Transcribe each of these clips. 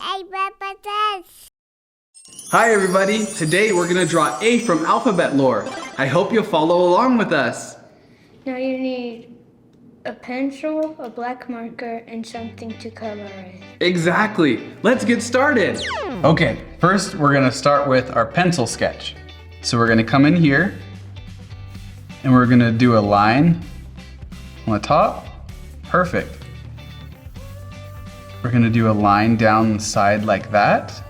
Hey, Bubba does. Hi everybody, today we're going to draw A from alphabet lore. I hope you'll follow along with us. Now you need a pencil, a black marker, and something to color it. Exactly, let's get started. Okay, first we're going to start with our pencil sketch. So we're going to come in here and we're going to do a line on the top. Perfect. We're going to do a line down the side like that.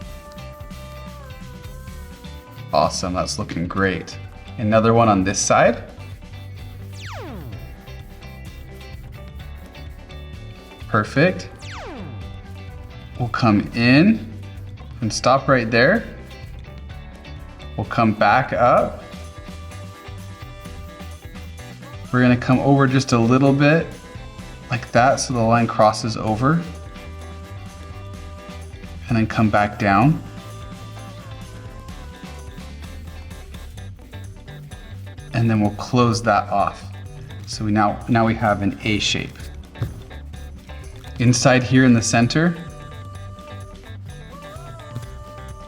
Awesome, that's looking great. Another one on this side. Perfect. We'll come in and stop right there. We'll come back up. We're gonna come over just a little bit like that so the line crosses over. And then come back down. And then we'll close that off. So now we have an A shape. Inside here in the center,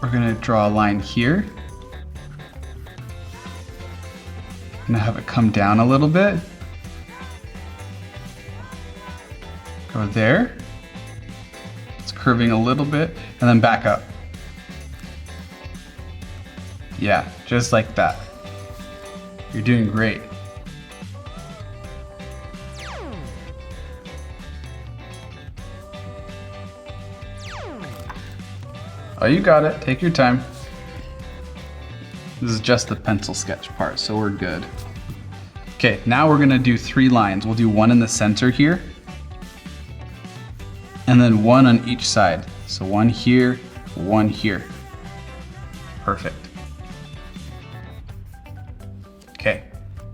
we're gonna draw a line here. I'm gonna have it come down a little bit. Go there. It's curving a little bit, and then back up. Yeah, just like that. You're doing great. Oh, you got it. Take your time. This is just the pencil sketch part, so we're good. Okay, now we're gonna do 3 lines. We'll do one in the center here, and then one on each side. So one here, one here. Perfect. Okay,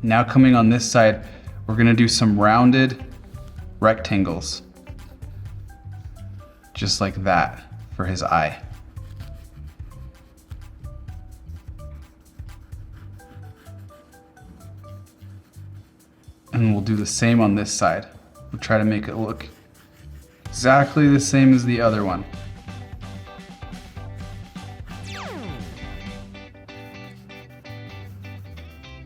now coming on this side, we're gonna do some rounded rectangles. Just like that for his eye. And we'll do the same on this side. We'll try to make it look exactly the same as the other one.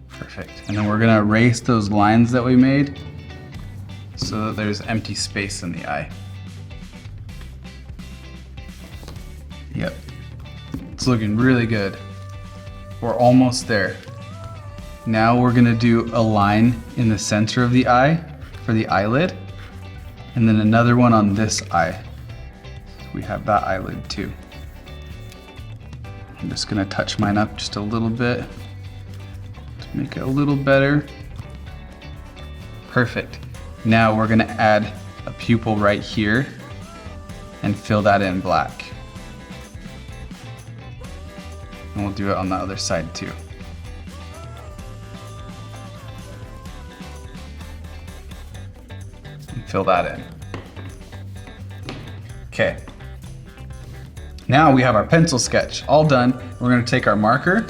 Perfect. And then we're gonna erase those lines that we made so that there's empty space in the eye. Yep. It's looking really good. We're almost there. Now we're gonna do a line in the center of the eye for the eyelid, and then another one on this eye. So we have that eyelid too. I'm just gonna touch mine up just a little bit to make it a little better. Perfect. Now we're gonna add a pupil right here and fill that in black. And we'll do it on the other side too. Fill that in. Okay. Now we have our pencil sketch all done. We're going to take our marker,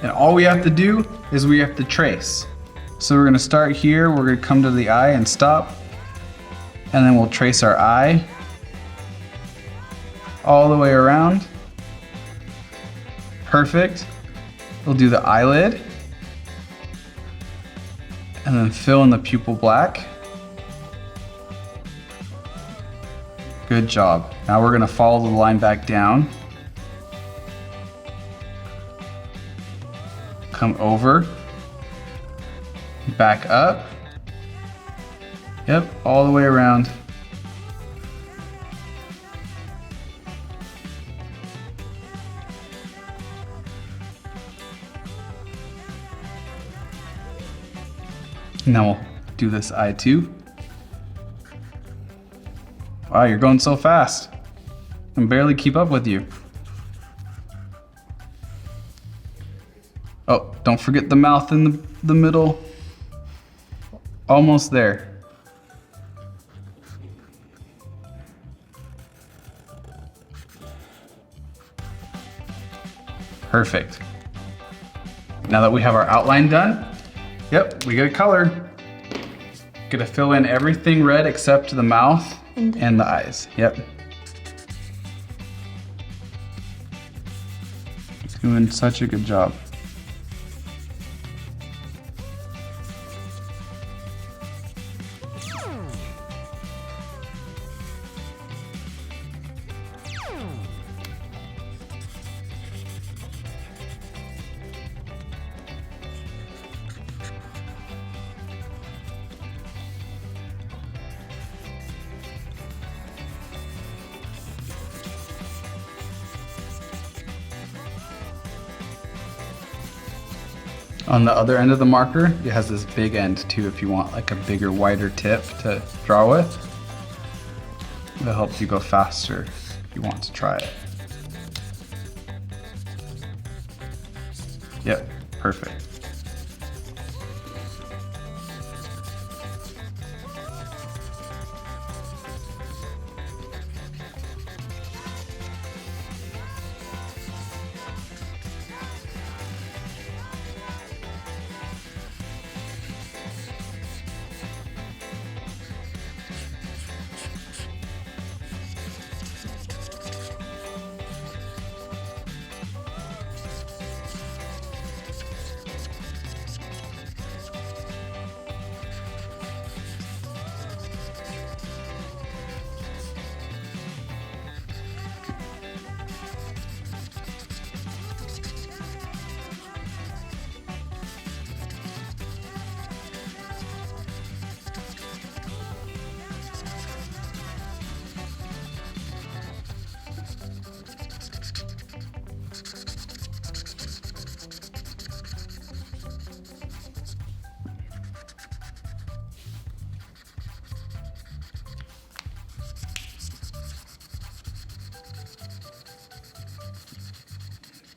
and all we have to do is we have to trace. So we're going to start here. We're going to come to the eye and stop, and then we'll trace our eye all the way around. Perfect. We'll do the eyelid, and then fill in the pupil black. Good job. Now we're gonna follow the line back down. Come over. Back up. Yep, all the way around. Now we'll do this eye too. Wow, you're going so fast. I can barely keep up with you. Oh, don't forget the mouth in the middle. Almost there. Perfect. Now that we have our outline done, yep, we get a color. Gonna fill in everything red except the mouth and the eyes. Yep. Doing such a good job. On the other end of the marker, it has this big end too if you want like a bigger, wider tip to draw with. That helps you go faster if you want to try it. Yep, perfect.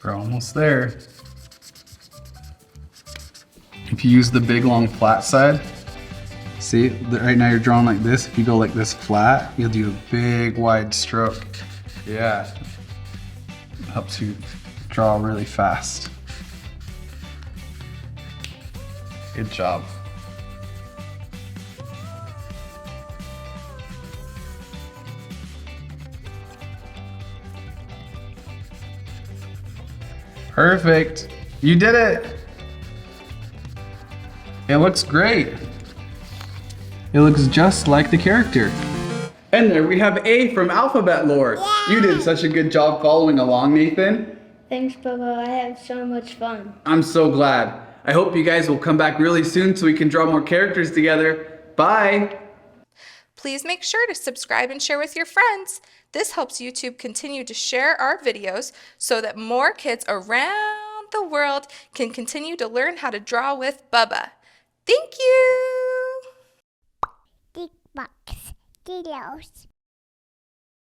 We're almost there. If you use the big long flat side, see, right now you're drawing like this. If you go like this flat, you'll do a big wide stroke. Yeah, it helps you draw really fast. Good job. Perfect. You did it. It looks great. It looks just like the character. And there we have A from Alphabet Lore. You did such a good job following along, Nathan. Thanks, Bubba. I had so much fun. I'm so glad. I hope you guys will come back really soon so we can draw more characters together. Bye. Please make sure to subscribe and share with your friends. This helps YouTube continue to share our videos so that more kids around the world can continue to learn how to draw with Bubba. Thank you! Big box. Videos.